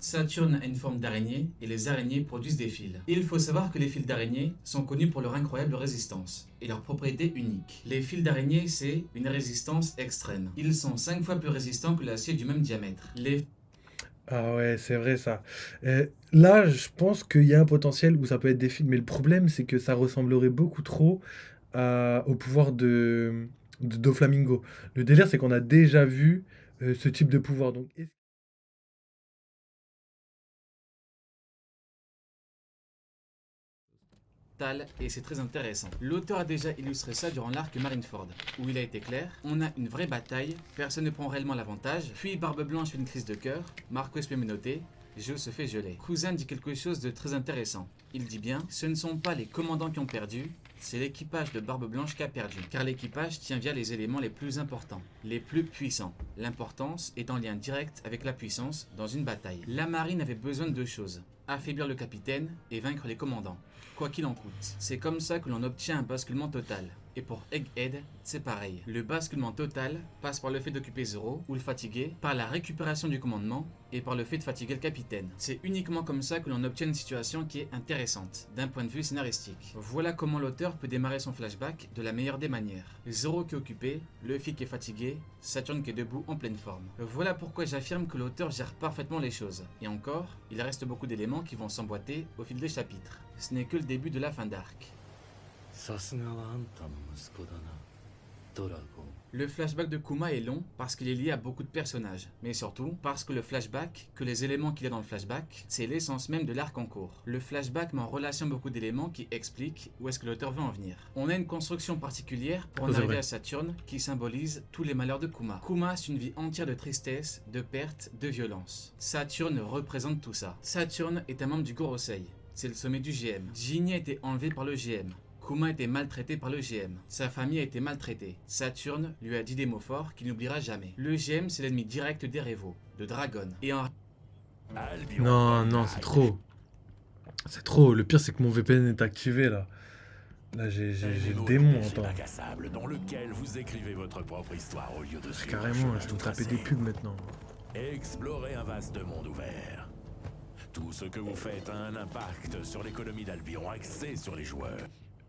Saturne a une forme d'araignée et les araignées produisent des fils. Il faut savoir que les fils d'araignée sont connus pour leur incroyable résistance et leur propriété unique. Les fils d'araignée, c'est une résistance extrême. Ils sont 5 fois plus résistants que l'acier du même diamètre. Les Ah ouais, c'est vrai ça. Là, je pense qu'il y a un potentiel où ça peut être des films, mais le problème, c'est que ça ressemblerait beaucoup trop au pouvoir de Doflamingo. Le délire, c'est qu'on a déjà vu ce type de pouvoir. Donc, Tal, et c'est très intéressant. L'auteur a déjà illustré ça durant l'arc Marineford, où il a été clair, on a une vraie bataille, personne ne prend réellement l'avantage, puis Barbe Blanche fait une crise de cœur, Marco se fait menotter, Joe se fait geler. Cousin dit quelque chose de très intéressant. Il dit bien, ce ne sont pas les commandants qui ont perdu, c'est l'équipage de Barbe Blanche qui a perdu, car l'équipage tient via les éléments les plus importants, les plus puissants. L'importance est en lien direct avec la puissance dans une bataille. La marine avait besoin de deux choses, affaiblir le capitaine et vaincre les commandants, quoi qu'il en coûte. C'est comme ça que l'on obtient un basculement total. Et pour Egghead, c'est pareil. Le basculement total passe par le fait d'occuper Zoro ou le fatiguer, par la récupération du commandement et par le fait de fatiguer le capitaine. C'est uniquement comme ça que l'on obtient une situation qui est intéressante, d'un point de vue scénaristique. Voilà comment l'auteur peut démarrer son flashback de la meilleure des manières. Zoro qui est occupé, Luffy qui est fatigué, Saturne qui est debout en pleine forme. Voilà pourquoi j'affirme que l'auteur gère parfaitement les choses. Et encore, il reste beaucoup d'éléments qui vont s'emboîter au fil des chapitres. Ce n'est que le début de la fin d'arc. さすがはあんたの息子だなドラゴン Le flashback de Kuma est long parce qu'il est lié à beaucoup de personnages, mais surtout parce que le flashback, que les éléments qu'il y a dans le flashback, c'est l'essence même de l'arc en cours. Le flashback met en relation beaucoup d'éléments qui expliquent où est-ce que l'auteur veut en venir. On a une construction particulière pour en c'est arriver vrai. à Saturne qui symbolise tous les malheurs de Kuma. Kuma, c'est une vie entière de tristesse, de perte, de violence. Saturne représente tout ça. Saturne est un membre du Gorosei. C'est le sommet du GM. Ginny a été enlevé par le GM. Kuma a été maltraité par le GM. Sa famille a été maltraitée. Saturne lui a dit des mots forts qu'il n'oubliera jamais. Le GM, c'est l'ennemi direct des Revo, de Dragon. Et en Albion Non, non, c'est Online. trop. C'est trop. Le pire, c'est que mon VPN est activé là. Là, Un j'ai le nouveau démon, RPG attends. bac à sable dans lequel vous écrivez votre propre histoire au lieu de suivre un Carrément, chemin je dois tout me taper tracé. des pubs maintenant. Explorez un vaste monde ouvert. Tout ce que vous faites a un impact sur l'économie d'Albion axée sur les joueurs.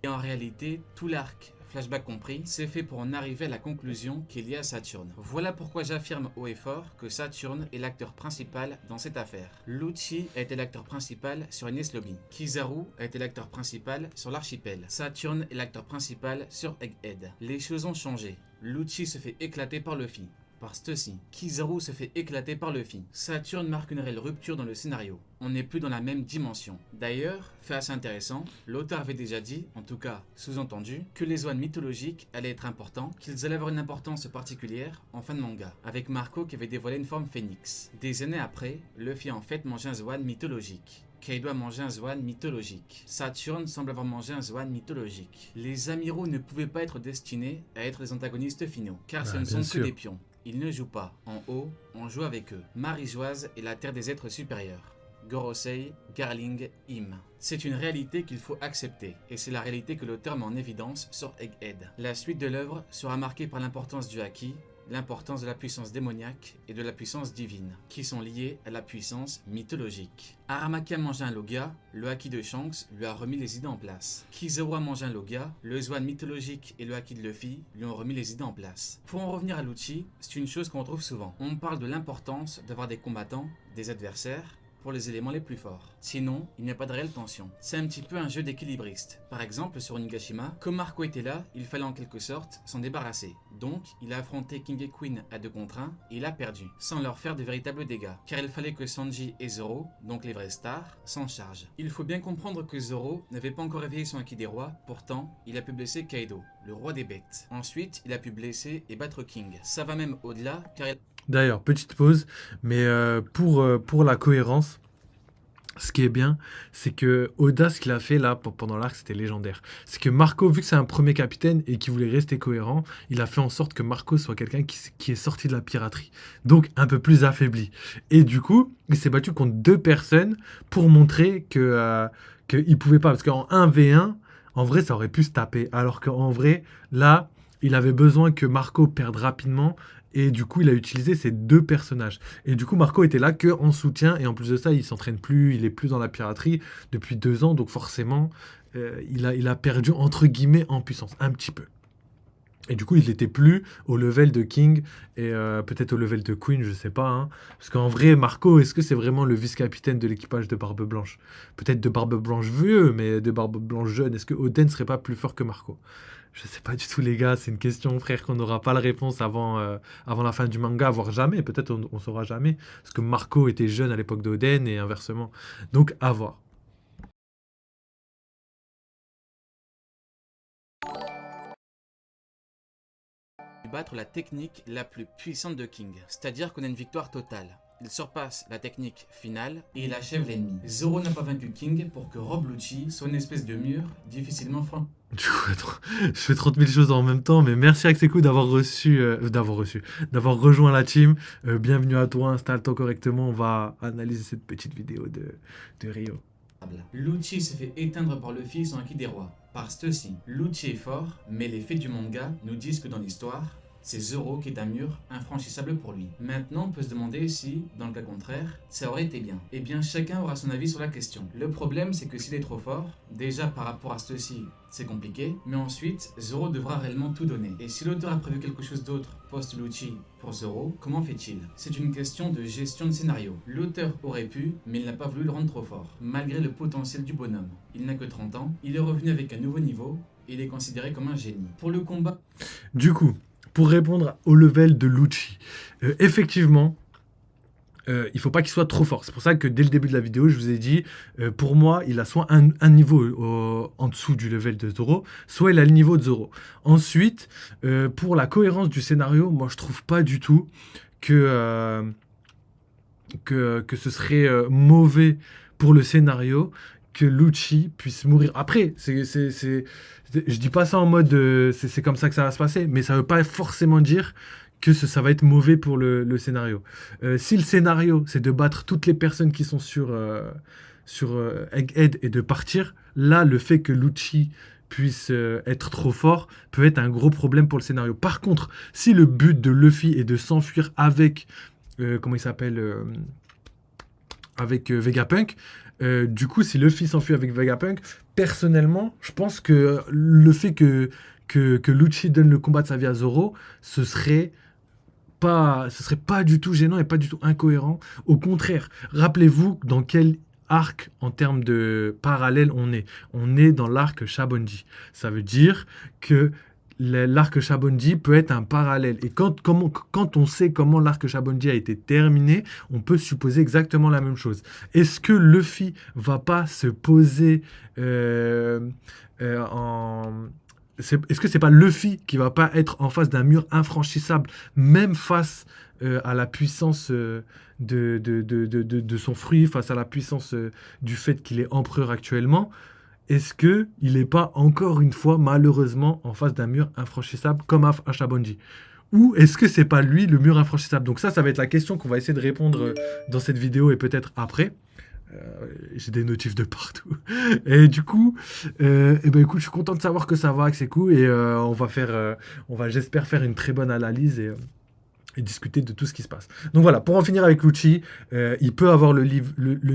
Et en réalité, tout l'arc, flashback compris, c'est fait pour en arriver à la conclusion qu'il y a Saturne. Voilà pourquoi j'affirme haut et fort que Saturne est l'acteur principal dans cette affaire. Lucci a été l'acteur principal sur Enies Lobby. Kizaru a été l'acteur principal sur l'archipel. Saturne est l'acteur principal sur Egghead. Les choses ont changé. Lucci se fait éclater par Luffy. Par ceci, Kizaru se fait éclater par Luffy. Saturne marque une réelle rupture dans le scénario. On n'est plus dans la même dimension. D'ailleurs, fait assez intéressant, l'auteur avait déjà dit, en tout cas sous-entendu, que les Zoans mythologiques allaient être importants, qu'ils allaient avoir une importance particulière en fin de manga, avec Marco qui avait dévoilé une forme phénix. Des années après, Luffy a en fait mangé un Zoan mythologique. Kaido a mangé un Zoan mythologique. Saturne semble avoir mangé un Zoan mythologique. Les amiraux ne pouvaient pas être destinés à être les antagonistes finaux, car ce Ah, ne bien sont que des sûr. pions. Ils ne jouent pas. En haut, on joue avec eux. Marie-Joise est la terre des êtres supérieurs. Gorosei, Garling, Im. C'est une réalité qu'il faut accepter, et c'est la réalité que l'auteur met en évidence sur Egghead. La suite de l'œuvre sera marquée par l'importance du Haki, l'importance de la puissance démoniaque et de la puissance divine, qui sont liées à la puissance mythologique. Aramaki a mangé un Logia, le Haki de Shanks lui a remis les idées en place. Kizaru a mangé un Logia, le Zoan mythologique et le Haki de Luffy lui ont remis les idées en place. Pour en revenir à Lucci, c'est une chose qu'on retrouve souvent. On parle de l'importance d'avoir des combattants, des adversaires, pour les éléments les plus forts. Sinon, il n'y a pas de réelle tension. C'est un petit peu un jeu d'équilibriste. Par exemple, sur Onigashima, comme Marco était là, il fallait en quelque sorte s'en débarrasser. Donc, il a affronté King et Queen à 2 contre 1 et il a perdu, sans leur faire de véritables dégâts. Car il fallait que Sanji et Zoro, donc les vrais stars, s'en chargent. Il faut bien comprendre que Zoro n'avait pas encore réveillé son Haki des rois, pourtant, il a pu blesser Kaido, le roi des bêtes. Ensuite, il a pu blesser et battre King. Ça va même au-delà, car il D'ailleurs, petite pause, mais pour la cohérence, ce qui est bien, c'est que Oda, ce qu'il a fait là pendant l'arc, c'était légendaire. C'est que Marco, vu que c'est un premier capitaine et qu'il voulait rester cohérent, il a fait en sorte que Marco soit quelqu'un qui est sorti de la piraterie, donc un peu plus affaibli. Et du coup, il s'est battu contre deux personnes pour montrer qu'il pouvait pas, parce qu'en 1v1, en vrai, ça aurait pu se taper, alors qu'en vrai, là, il avait besoin que Marco perde rapidement Et du coup, il a utilisé ces deux personnages. Et du coup, Marco était là que en soutien. Et en plus de ça, il s'entraîne plus, il est plus dans la piraterie depuis 2 ans. Donc forcément, il a perdu, entre guillemets, en puissance, un petit peu. Et du coup, il n'était plus au level de King et peut-être au level de Queen, je sais pas. Hein. Parce qu'en vrai, Marco, est-ce que c'est vraiment le vice-capitaine de l'équipage de Barbe Blanche? Peut-être de Barbe Blanche vieux, mais de Barbe Blanche jeune. Est-ce que Oden serait pas plus fort que Marco? Je sais pas du tout, les gars. C'est une question, frère, qu'on n'aura pas la réponse avant la fin du manga, voire jamais. Peut-être on saura jamais. Parce que Marco était jeune à l'époque d'Oden et inversement. Donc, à voir. Battre la technique la plus puissante de King, c'est-à-dire qu'on a une victoire totale. Il surpasse la technique finale et il achève l'ennemi. Zoro n'a pas vaincu King pour que Rob Lucci soit une espèce de mur difficilement franc. Du coup, attends, je fais 30 000 choses en même temps, mais merci Axekou d'avoir d'avoir rejoint la team. Bienvenue à toi, installe-toi correctement. On va analyser cette petite vidéo de Rio. Lucci s'est fait éteindre par Luffy son acquis des rois. Par ceci, Lucci est fort, mais les faits du manga nous disent que dans l'histoire, c'est Zoro qui est un mur infranchissable pour lui. Maintenant, on peut se demander si, dans le cas contraire, ça aurait été bien. Eh bien, chacun aura son avis sur la question. Le problème, c'est que s'il est trop fort, déjà par rapport à ceci, c'est compliqué, mais ensuite, Zoro devra réellement tout donner. Et si l'auteur a prévu quelque chose d'autre post-Lucci pour Zoro, comment fait-il? C'est une question de gestion de scénario. L'auteur aurait pu, mais il n'a pas voulu le rendre trop fort, malgré le potentiel du bonhomme. Il n'a que 30 ans, il est revenu avec un nouveau niveau, et il est considéré comme un génie. Pour le combat... Du coup, pour répondre au level de Lucci, effectivement, il faut pas qu'il soit trop fort. C'est pour ça que dès le début de la vidéo, je vous ai dit, pour moi, il a soit un niveau en dessous du level de Zoro, soit il a le niveau de Zoro. Ensuite, pour la cohérence du scénario, moi, je trouve pas du tout que ce serait mauvais pour le scénario que Lucci puisse mourir. Après, je dis pas ça en mode c'est comme ça que ça va se passer, mais ça veut pas forcément dire que ça va être mauvais pour le scénario. Si le scénario, c'est de battre toutes les personnes qui sont sur Egghead et de partir, là, le fait que Lucci puisse être trop fort peut être un gros problème pour le scénario. Par contre, si le but de Luffy est de s'enfuir avec comment il s'appelle avec Vegapunk, du coup, si Luffy s'enfuit avec Vegapunk, personnellement, je pense que le fait que Lucci donne le combat de sa vie à Zoro, ce serait pas du tout gênant et pas du tout incohérent. Au contraire, rappelez-vous dans quel arc en termes de parallèle on est. On est dans l'arc Shabondi. Ça veut dire que l'arc Shabondi peut être un parallèle. Et quand on sait comment l'arc Shabondi a été terminé, on peut supposer exactement la même chose. Est-ce que Luffy va pas se poser Est-ce que c'est pas Luffy qui va pas être en face d'un mur infranchissable, même face à la puissance de son fruit, face à la puissance du fait qu'il est empereur actuellement? Est-ce qu'il n'est pas encore une fois, malheureusement, en face d'un mur infranchissable comme à Shabondi? Ou est-ce que c'est pas lui le mur infranchissable? Donc ça va être la question qu'on va essayer de répondre dans cette vidéo et peut-être après. J'ai des notifs de partout. Et du coup, écoute, je suis content de savoir que ça va, que c'est cool. Et on va, j'espère, faire une très bonne analyse et discuter de tout ce qui se passe. Donc voilà, pour en finir avec Lucci, il peut avoir le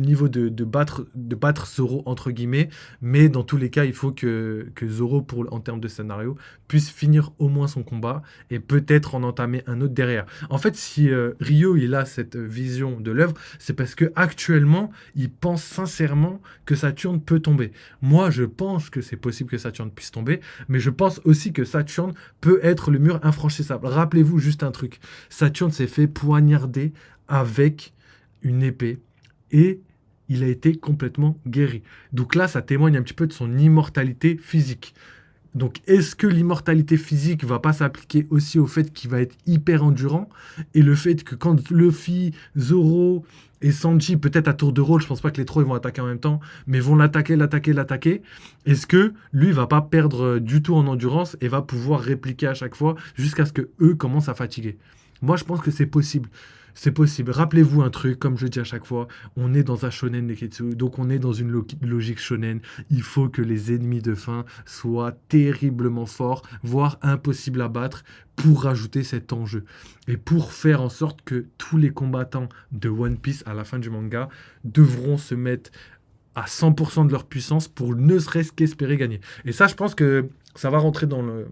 niveau de battre Zoro, entre guillemets, mais dans tous les cas, il faut que Zoro, en termes de scénario, puisse finir au moins son combat et peut-être en entamer un autre derrière. En fait, si Rio, il a cette vision de l'œuvre, c'est parce que actuellement, il pense sincèrement que Saturne peut tomber. Moi, je pense que c'est possible que Saturne puisse tomber, mais je pense aussi que Saturne peut être le mur infranchissable. Rappelez-vous juste un truc. Saturne s'est fait poignarder avec une épée et il a été complètement guéri. Donc là, ça témoigne un petit peu de son immortalité physique. Donc, est-ce que l'immortalité physique va pas s'appliquer aussi au fait qu'il va être hyper endurant et le fait que quand Luffy, Zoro et Sanji, peut-être à tour de rôle, je pense pas que les trois ils vont attaquer en même temps, mais vont l'attaquer, est-ce que lui va pas perdre du tout en endurance et va pouvoir répliquer à chaque fois jusqu'à ce que eux commencent à fatiguer? Moi, je pense que c'est possible. c'est possible. Rappelez-vous un truc, comme je dis à chaque fois, on est dans un shonen Neketsu, donc on est dans une logique shonen. Il faut que les ennemis de fin soient terriblement forts, voire impossibles à battre, pour rajouter cet enjeu. Et pour faire en sorte que tous les combattants de One Piece, à la fin du manga, devront se mettre à 100% de leur puissance pour ne serait-ce qu'espérer gagner. Et ça, je pense que ça va rentrer dans le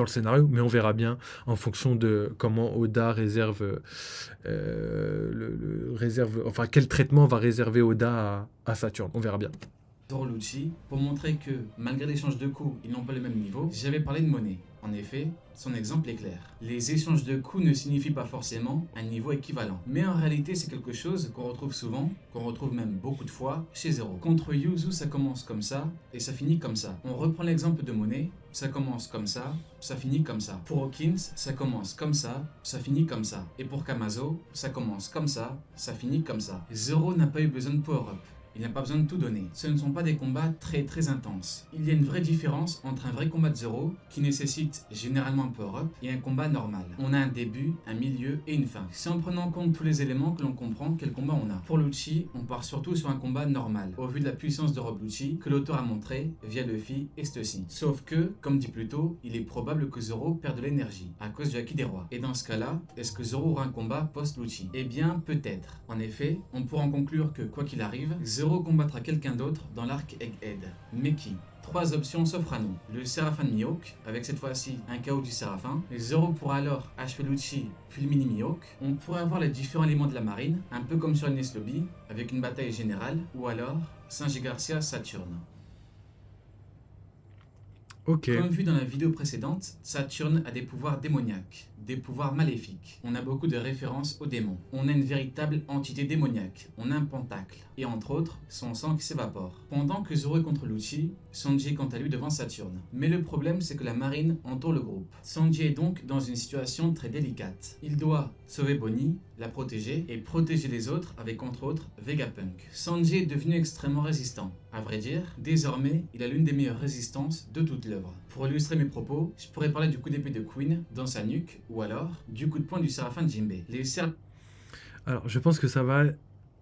scénario, mais on verra bien en fonction de comment Oda réserve, enfin quel traitement va réserver Oda à Saturne. On verra bien. Zoro Lucci, pour montrer que, malgré l'échange de coups, ils n'ont pas le même niveau, j'avais parlé de monnaie. En effet, son exemple est clair. Les échanges de coups ne signifient pas forcément un niveau équivalent. Mais en réalité, c'est quelque chose qu'on retrouve souvent, qu'on retrouve même beaucoup de fois chez Zoro. Contre Yuzu, ça commence comme ça, et ça finit comme ça. On reprend l'exemple de monnaie, ça commence comme ça finit comme ça. Pour Hawkins, ça commence comme ça finit comme ça. Et pour Kamazo, ça commence comme ça finit comme ça. Zoro n'a pas eu besoin de power-up. Il n'a pas besoin de tout donner. Ce ne sont pas des combats très intenses. Il y a une vraie différence entre un vrai combat de Zoro, qui nécessite généralement un power-up, et un combat normal. On a un début, un milieu et une fin. C'est en prenant en compte tous les éléments que l'on comprend quel combat on a. Pour Lucci, on part surtout sur un combat normal, au vu de la puissance de Rob Lucci que l'auteur a montré via Luffy et Stussy. Sauf que, comme dit plus tôt, il est probable que Zoro perde de l'énergie, à cause du Haki des Rois. Et dans ce cas-là, est-ce que Zoro aura un combat post-Lucci? Eh bien, peut-être. En effet, on pourra en conclure que, quoi qu'il arrive, Zoro combattra quelqu'un d'autre dans l'arc Egghead. Mais qui? 3 options s'offrent à nous. Le Séraphin de Mihawk, avec cette fois-ci un chaos du Séraphin. Zoro pourra alors achever Lucci, puis le mini Mihawk. On pourrait avoir les différents éléments de la marine, un peu comme sur Ines Lobby, avec une bataille générale, ou alors Sanji Garcia Saturne. Ok. Comme vu dans la vidéo précédente, Saturne a des pouvoirs démoniaques, des pouvoirs maléfiques. On a beaucoup de références aux démons. On a une véritable entité démoniaque. On a un pentacle. Et entre autres, son sang qui s'évapore. Pendant que Zoro est contre Lucci, Sanji est quant à lui devant Saturne. Mais le problème, c'est que la marine entoure le groupe. Sanji est donc dans une situation très délicate. Il doit sauver Bonnie, la protéger et protéger les autres avec entre autres Vegapunk. Sanji est devenu extrêmement résistant. À vrai dire, désormais, il a l'une des meilleures résistances de toute l'œuvre. Pour illustrer mes propos, je pourrais parler du coup d'épée de Queen dans sa nuque ou alors du coup de poing du Séraphin de Jinbei. Alors, je pense que ça va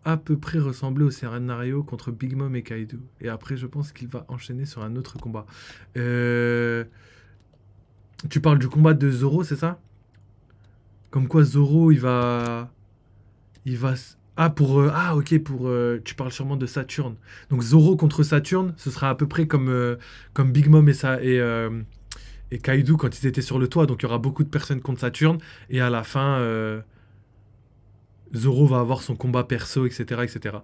à peu près ressembler au scénario contre Big Mom et Kaido. Et après, je pense qu'il va enchaîner sur un autre combat. Tu parles du combat de Zoro, c'est ça? Comme quoi Zoro, il va... tu parles sûrement de Saturne. Donc Zoro contre Saturne, ce sera à peu près comme Big Mom et Kaido quand ils étaient sur le toit. Donc il y aura beaucoup de personnes contre Saturne. Et à la fin... Zoro va avoir son combat perso, etc. etc.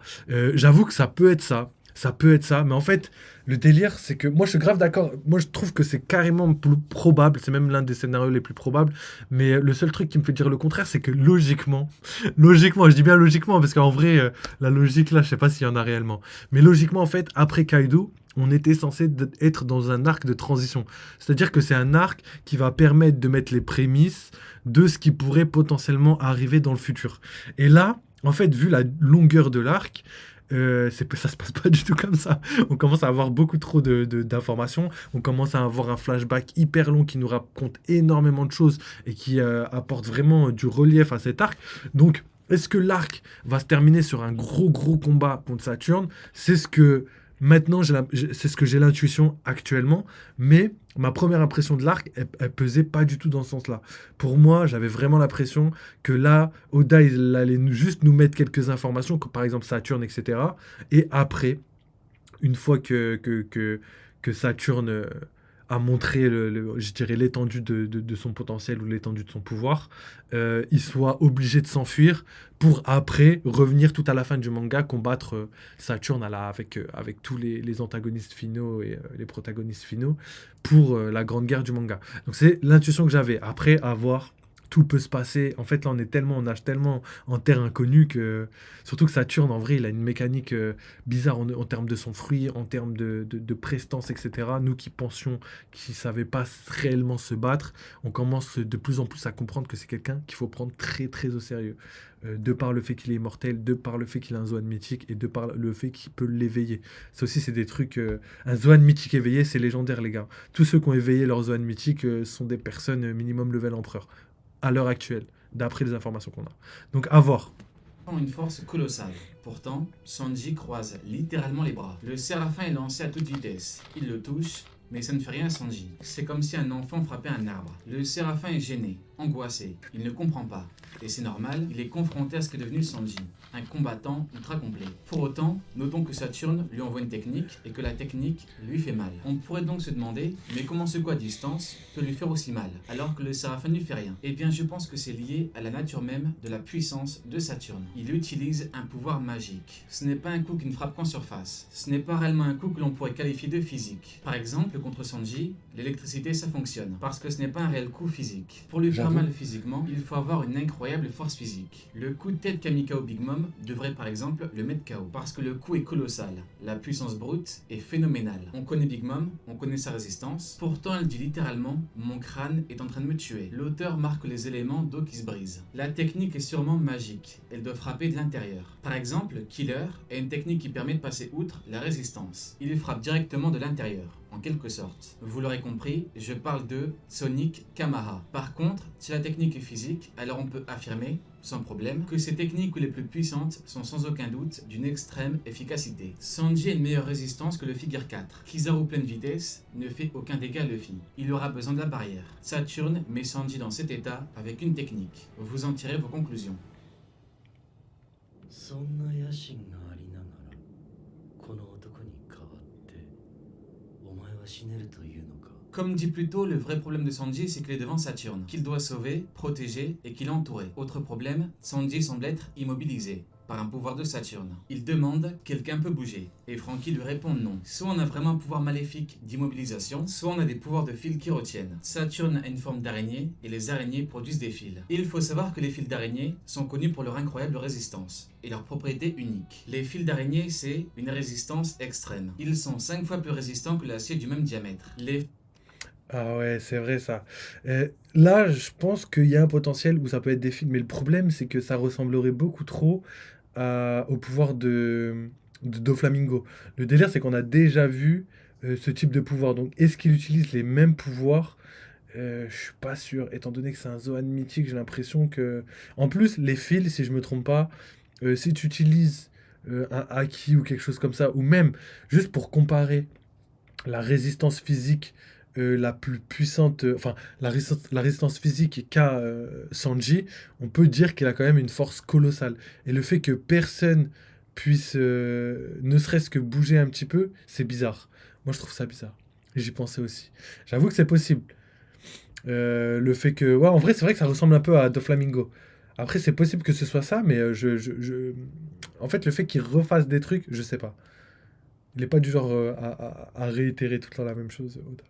J'avoue que ça peut être ça. Ça peut être ça. Mais en fait, le délire, c'est que... Moi, je suis grave d'accord. Moi, je trouve que c'est carrément plus probable. C'est même l'un des scénarios les plus probables. Mais le seul truc qui me fait dire le contraire, c'est que logiquement... Logiquement, je dis bien logiquement, parce qu'en vrai, la logique, là, je sais pas s'il y en a réellement. Mais logiquement, en fait, après Kaido, on était censé être dans un arc de transition. C'est-à-dire que c'est un arc qui va permettre de mettre les prémices de ce qui pourrait potentiellement arriver dans le futur. Et là, en fait, vu la longueur de l'arc, ça se passe pas du tout comme ça. On commence à avoir beaucoup trop d'informations. On commence à avoir un flashback hyper long qui nous raconte énormément de choses et qui apporte vraiment du relief à cet arc. Donc, est-ce que l'arc va se terminer sur un gros combat contre Saturne? C'est ce que... Maintenant, c'est ce que j'ai l'intuition actuellement, mais ma première impression de l'arc, elle pesait pas du tout dans ce sens-là. Pour moi, j'avais vraiment l'impression que là, Oda, il allait juste nous mettre quelques informations, comme par exemple Saturne, etc. Et après, une fois que Saturne a montré, je dirais, l'étendue de son potentiel ou l'étendue de son pouvoir, il soit obligé de s'enfuir pour après revenir tout à la fin du manga combattre Saturne avec tous les antagonistes finaux et les protagonistes finaux pour la grande guerre du manga. Donc c'est l'intuition que j'avais. Après, à voir, tout peut se passer. En fait, là, on nage tellement en terre inconnue que... Surtout que Saturne, en vrai, il a une mécanique bizarre en termes de son fruit, en termes de prestance, etc. Nous qui pensions qu'il ne savait pas réellement se battre, on commence de plus en plus à comprendre que c'est quelqu'un qu'il faut prendre très, très au sérieux. De par le fait qu'il est immortel, de par le fait qu'il a un Zoan mythique et de par le fait qu'il peut l'éveiller. Ça aussi, c'est des trucs... un Zoan mythique éveillé, c'est légendaire, les gars. Tous ceux qui ont éveillé leur Zoan mythique sont des personnes minimum level empereur. À l'heure actuelle. d'après les informations qu'on a. Donc à voir. Une force colossale. Pourtant, Sanji croise littéralement les bras. Le séraphin est lancé à toute vitesse. Il le touche, mais ça ne fait rien à Sanji. C'est comme si un enfant frappait un arbre. Le séraphin est gêné, angoissé. Il ne comprend pas. Et c'est normal, il est confronté à ce qu'est devenu Sanji, un combattant ultra complet. Pour autant, notons que Saturne lui envoie une technique et que la technique lui fait mal. On pourrait donc se demander, mais comment ce coup à distance peut lui faire aussi mal, alors que le séraphin ne lui fait rien? Eh bien, je pense que c'est lié à la nature même de la puissance de Saturne. Il utilise un pouvoir magique. Ce n'est pas un coup qui ne frappe qu'en surface. Ce n'est pas réellement un coup que l'on pourrait qualifier de physique. Par exemple, contre Sanji, l'électricité ça fonctionne, parce que ce n'est pas un réel coup physique. Pour lui faire mal physiquement, il faut avoir une incroyable force physique. Le coup de tête qu'a mis KO Big Mom devrait par exemple le mettre KO, parce que le coup est colossal. La puissance brute est phénoménale. On connaît Big Mom, on connaît sa résistance, pourtant elle dit littéralement « mon crâne est en train de me tuer ». L'auteur marque les éléments d'eau qui se brisent. La technique est sûrement magique, elle doit frapper de l'intérieur. Par exemple, Killer a une technique qui permet de passer outre la résistance. Il frappe directement de l'intérieur, en quelque sorte. Vous l'aurez compris, je parle de Sonic Kamara. Par contre, si la technique est physique, alors on peut affirmer, sans problème, que ces techniques les plus puissantes sont sans aucun doute d'une extrême efficacité. Sanji a une meilleure résistance que Luffy Gear 4. Kizaru pleine vitesse ne fait aucun dégât à Luffy. Il aura besoin de la barrière. Saturne met Sanji dans cet état avec une technique. Vous en tirez vos conclusions. Comme dit plus tôt, le vrai problème de Sanji, c'est qu'il est devant Saturne, qu'il doit sauver, protéger et qu'il est entouré. Autre problème, Sanji semble être immobilisé par un pouvoir de Saturne. Il demande « quelqu'un peut bouger ?» et Franky lui répond non. Soit on a vraiment un pouvoir maléfique d'immobilisation, soit on a des pouvoirs de fils qui retiennent. Saturne a une forme d'araignée et les araignées produisent des fils. Et il faut savoir que les fils d'araignée sont connus pour leur incroyable résistance et leur propriété unique. Les fils d'araignée, c'est une résistance extrême. Ils sont 5 fois plus résistants que l'acier du même diamètre. Ah ouais, c'est vrai ça. Là, je pense qu'il y a un potentiel où ça peut être des fils, mais le problème, c'est que ça ressemblerait beaucoup trop au pouvoir de Doflamingo. Le délire, c'est qu'on a déjà vu ce type de pouvoir. Donc, est-ce qu'il utilise les mêmes pouvoirs? Je suis pas sûr. Étant donné que c'est un Zoan mythique, j'ai l'impression que... En plus, les fils, si je me trompe pas, si tu utilises un haki ou quelque chose comme ça, ou même juste pour comparer la résistance physique la plus puissante, enfin la résistance physique qu'a Sanji, on peut dire qu'il a quand même une force colossale. Et le fait que personne puisse ne serait-ce que bouger un petit peu, c'est bizarre. Moi je trouve ça bizarre. Et j'y pensais aussi. J'avoue que c'est possible. Le fait que... Ouais, en vrai c'est vrai que ça ressemble un peu à Doflamingo. Après c'est possible que ce soit ça, mais en fait le fait qu'il refasse des trucs, je sais pas. Il n'est pas du genre à réitérer tout le temps la même chose, Oda.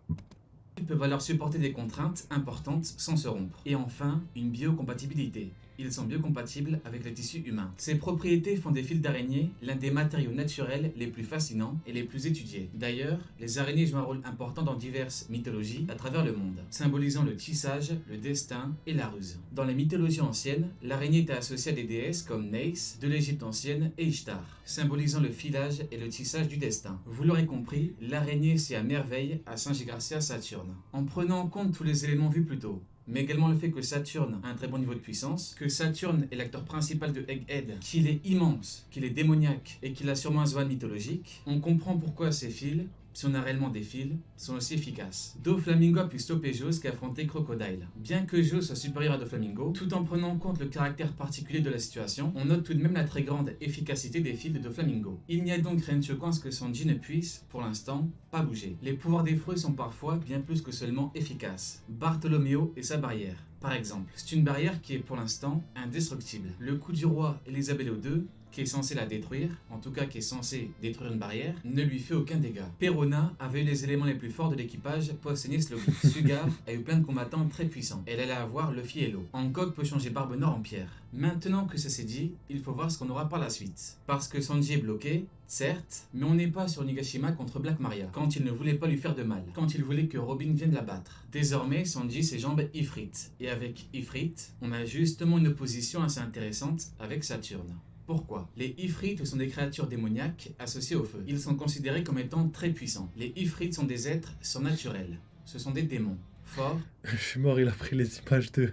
Ils peuvent alors supporter des contraintes importantes sans se rompre. Et enfin, une biocompatibilité. Ils sont biocompatibles avec les tissus humains. Ces propriétés font des fils d'araignée l'un des matériaux naturels les plus fascinants et les plus étudiés. D'ailleurs, les araignées jouent un rôle important dans diverses mythologies à travers le monde, symbolisant le tissage, le destin et la ruse. Dans les mythologies anciennes, l'araignée était associée à des déesses comme Neis, de l'Égypte ancienne, et Ishtar, symbolisant le filage et le tissage du destin. Vous l'aurez compris, l'araignée c'est à merveille à Sanji Garcia Saturne. En prenant en compte tous les éléments vus plus tôt, mais également le fait que Saturne a un très bon niveau de puissance, que Saturne est l'acteur principal de Egghead, qu'il est immense, qu'il est démoniaque et qu'il a sûrement un Zoan mythologique, on comprend pourquoi ces fils, si on a réellement des fils, sont aussi efficaces. Doflamingo a pu stopper Joss qui a affronté Crocodile. Bien que Joss soit supérieur à Doflamingo, tout en prenant en compte le caractère particulier de la situation, on note tout de même la très grande efficacité des fils de Doflamingo. Il n'y a donc rien de choquant à ce que Sanji ne puisse, pour l'instant, pas bouger. Les pouvoirs des fruits sont parfois bien plus que seulement efficaces. Bartholoméo et sa barrière, par exemple. C'est une barrière qui est pour l'instant indestructible. Le coup du roi Elisabeth II, qui est censé la détruire, en tout cas qui est censé détruire une barrière, ne lui fait aucun dégât. Perona avait eu les éléments les plus forts de l'équipage post-Enies Lobby. Sugar a eu plein de combattants très puissants. Elle allait avoir Luffy et Law. Hancock peut changer Barbe Noire en pierre. Maintenant que ça s'est dit, il faut voir ce qu'on aura par la suite. Parce que Sanji est bloqué, certes, mais on n'est pas sur Nigashima contre Black Maria, quand il ne voulait pas lui faire de mal, quand il voulait que Robin vienne la battre. Désormais, Sanji ses jambes Ifrit. Et avec Ifrit, on a justement une opposition assez intéressante avec Saturne. Pourquoi? Les Ifrits sont des créatures démoniaques associées au feu. Ils sont considérés comme étant très puissants. Les Ifrits sont des êtres surnaturels. Ce sont des démons. fort, Je suis mort, il a pris les images de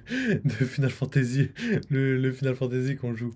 Final Fantasy, le Final Fantasy qu'on joue.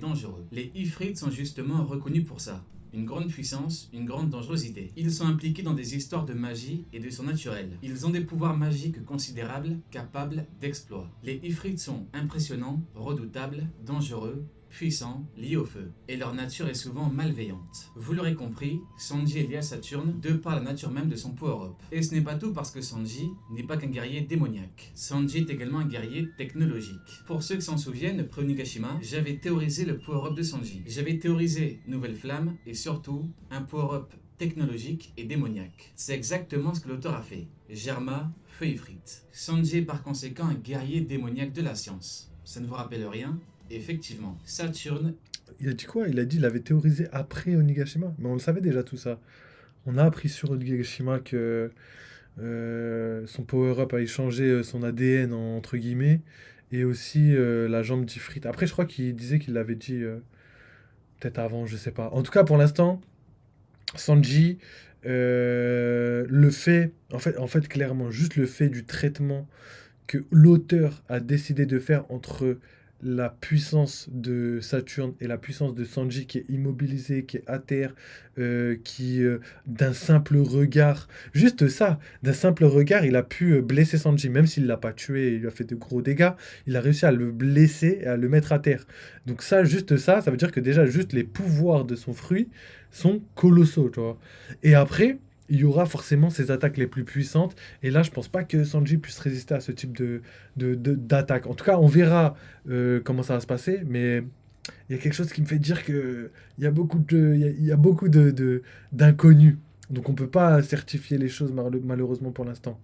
dangereux. Les Ifrits sont justement reconnus pour ça. Une grande puissance, une grande dangerosité. Ils sont impliqués dans des histoires de magie et de surnaturel. Ils ont des pouvoirs magiques considérables, capables d'exploits. Les Ifrits sont impressionnants, redoutables, dangereux, puissants, liés au feu. Et leur nature est souvent malveillante. Vous l'aurez compris, Sanji est lié à Saturne de par la nature même de son power-up. Et ce n'est pas tout parce que Sanji n'est pas qu'un guerrier démoniaque. Sanji est également un guerrier technologique. Pour ceux qui s'en souviennent, pré-Onigashima, j'avais théorisé le power-up de Sanji. J'avais théorisé Nouvelle Flamme et surtout un power-up technologique et démoniaque. C'est exactement ce que l'auteur a fait. Germa, feu Ifrit. Sanji est par conséquent un guerrier démoniaque de la science. Ça ne vous rappelle rien? Effectivement, Saturne. Il a dit quoi? Il a dit qu'il avait théorisé après Onigashima. Mais on le savait déjà tout ça. On a appris sur Onigashima que son power-up a échangé son ADN entre guillemets. Et aussi la jambe d'Ifrit. Après, je crois qu'il disait qu'il l'avait dit peut-être avant, je sais pas. En tout cas, pour l'instant, Sanji le fait, en fait, clairement, juste le fait du traitement que l'auteur a décidé de faire entre la puissance de Saturne et la puissance de Sanji qui est immobilisée, qui est à terre, qui d'un simple regard, juste ça, d'un simple regard, il a pu blesser Sanji, même s'il l'a pas tué, il lui a fait de gros dégâts, il a réussi à le blesser et à le mettre à terre. Donc ça, juste ça, ça veut dire que déjà, juste les pouvoirs de son fruit sont colossaux, tu vois. Et après, il y aura forcément ses attaques les plus puissantes. Et là, je pense pas que Sanji puisse résister à ce type d'attaque. En tout cas, on verra comment ça va se passer. Mais il y a quelque chose qui me fait dire que il y a beaucoup d'inconnus. Donc on peut pas certifier les choses malheureusement pour l'instant.